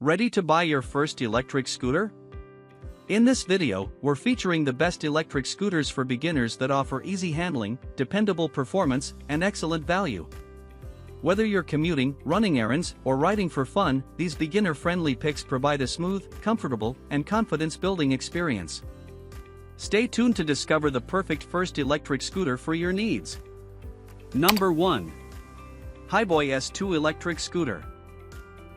Ready to buy your first electric scooter? In this video, we're featuring the best electric scooters for beginners that offer easy handling, dependable performance, and excellent value. Whether you're commuting, running errands, or riding for fun, these beginner-friendly picks provide a smooth, comfortable, and confidence-building experience. Stay tuned to discover the perfect first electric scooter for your needs. Number 1. Hiboy S2 Electric Scooter.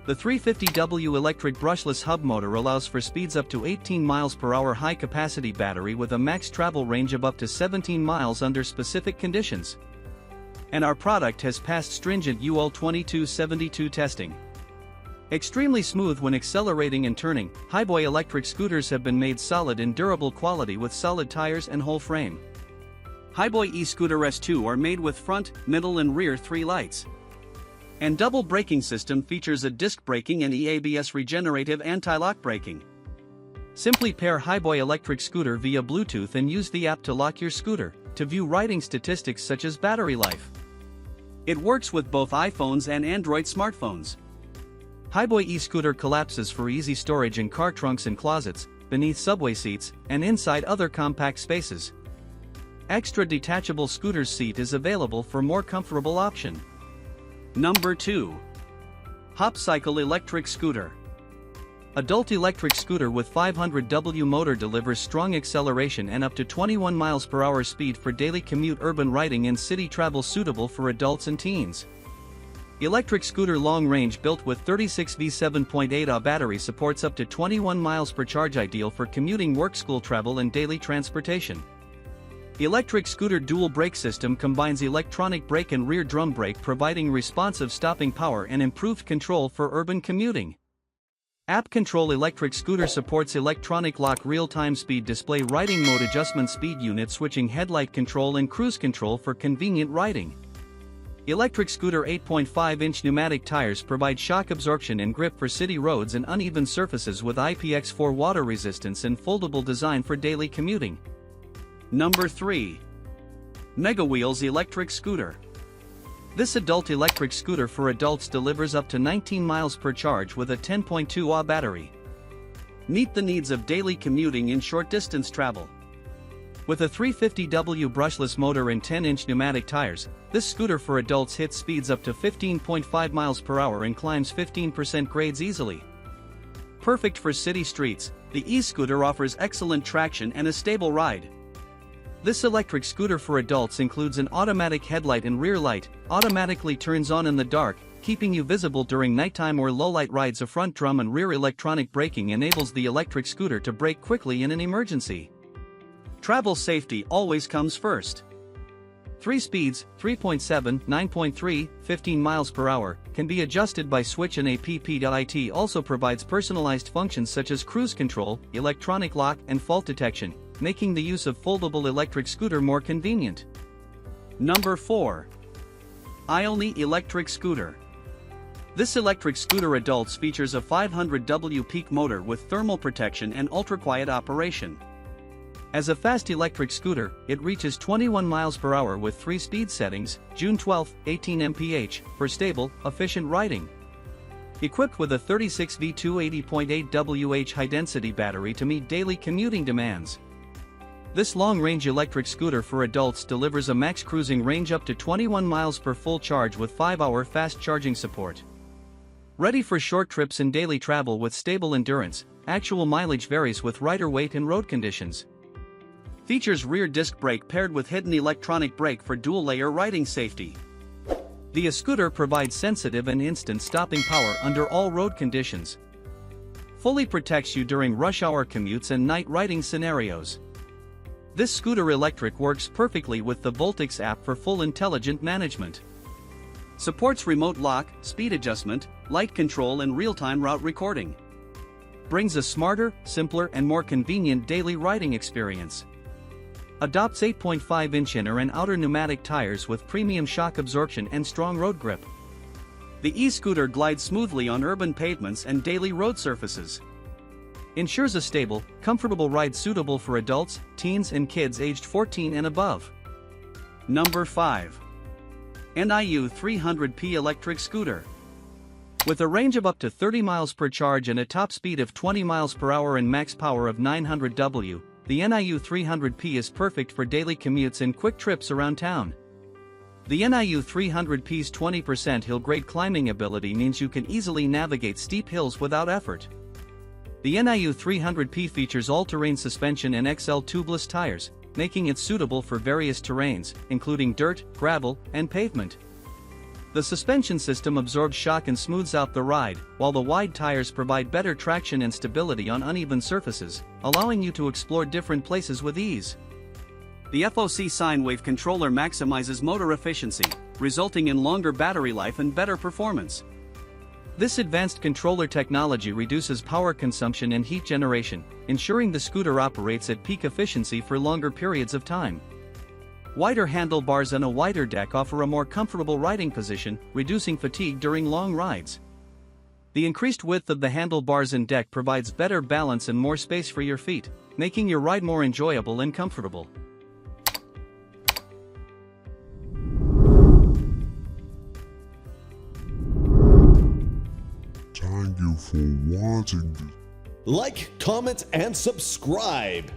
The 350W electric brushless hub motor allows for speeds up to 18 miles per hour high-capacity battery with a max travel range of up to 17 miles under specific conditions. And our product has passed stringent UL 2272 testing. Extremely smooth when accelerating and turning, Hiboy electric scooters have been made solid in durable quality with solid tires and whole frame. Hiboy e-Scooter S2 are made with front, middle and rear 3 lights. And double braking system features a disc braking and EABS regenerative anti-lock braking. Simply pair Hiboy electric scooter via Bluetooth and use the app to lock your scooter, to view riding statistics such as battery life. It works with both iPhones and Android smartphones. Hiboy e-Scooter collapses for easy storage in car trunks and closets, beneath subway seats, and inside other compact spaces. Extra detachable scooter seat is available for more comfortable option. Number 2. Hopcycle Electric Scooter. Adult electric scooter with 500W motor delivers strong acceleration and up to 21 miles per hour speed for daily commute, urban riding and city travel, suitable for adults and teens. Electric scooter long range built with 36V 7.8Ah battery supports up to 21 miles per charge, ideal for commuting, work, school travel and daily transportation. Electric scooter dual brake system combines electronic brake and rear drum brake, providing responsive stopping power and improved control for urban commuting. App Control electric scooter supports electronic lock, real-time speed display, riding mode adjustment, speed unit switching, headlight control and cruise control for convenient riding. Electric scooter 8.5-inch pneumatic tires provide shock absorption and grip for city roads and uneven surfaces with IPX4 water resistance and foldable design for daily commuting. Number 3. Mega Wheels Electric Scooter. This adult electric scooter for adults delivers up to 19 miles per charge with a 10.2Ah battery. Meet the needs of daily commuting and short distance travel. With a 350W brushless motor and 10-inch pneumatic tires, this scooter for adults hits speeds up to 15.5 miles per hour and climbs 15% grades easily. Perfect for city streets, the e-scooter offers excellent traction and a stable ride. This electric scooter for adults includes an automatic headlight and rear light, automatically turns on in the dark, keeping you visible during nighttime or low-light rides. A front drum and rear electronic braking enables the electric scooter to brake quickly in an emergency. Travel safety always comes first. 3 speeds, 3.7, 9.3, 15 miles per hour, can be adjusted by switch, and app.it also provides personalized functions such as cruise control, electronic lock, and fault detection, making the use of foldable electric scooter more convenient. Number 4. Ioni Electric Scooter. This electric scooter adults features a 500W peak motor with thermal protection and ultra-quiet operation. As a fast electric scooter, it reaches 21 miles per hour with 3 speed settings, June 12, 18 mph, for stable, efficient riding. Equipped with a 36V 280.8Wh high-density battery to meet daily commuting demands. This long-range electric scooter for adults delivers a max cruising range up to 21 miles per full charge with 5-hour fast charging support. Ready for short trips and daily travel with stable endurance. Actual mileage varies with rider weight and road conditions. Features rear disc brake paired with hidden electronic brake for dual-layer riding safety. The e-scooter provides sensitive and instant stopping power under all road conditions. Fully protects you during rush hour commutes and night riding scenarios. This scooter electric works perfectly with the Voltix app for full intelligent management. Supports remote lock, speed adjustment, light control and real-time route recording. Brings a smarter, simpler and more convenient daily riding experience. Adopts 8.5-inch inner and outer pneumatic tires with premium shock absorption and strong road grip. The e-scooter glides smoothly on urban pavements and daily road surfaces. Ensures a stable, comfortable ride suitable for adults, teens and kids aged 14 and above. Number 5. NIU 300P Electric Scooter. With a range of up to 30 miles per charge and a top speed of 20 miles per hour and max power of 900 W, the NIU 300P is perfect for daily commutes and quick trips around town. The NIU 300P's 20% hill grade climbing ability means you can easily navigate steep hills without effort. The NIU 300P features all-terrain suspension and XL tubeless tires, making it suitable for various terrains, including dirt, gravel, and pavement. The suspension system absorbs shock and smooths out the ride, while the wide tires provide better traction and stability on uneven surfaces, allowing you to explore different places with ease. The FOC sine wave controller maximizes motor efficiency, resulting in longer battery life and better performance. This advanced controller technology reduces power consumption and heat generation, ensuring the scooter operates at peak efficiency for longer periods of time. Wider handlebars and a wider deck offer a more comfortable riding position, reducing fatigue during long rides. The increased width of the handlebars and deck provides better balance and more space for your feet, making your ride more enjoyable and comfortable. Thank you for watching. Like, comment, and subscribe.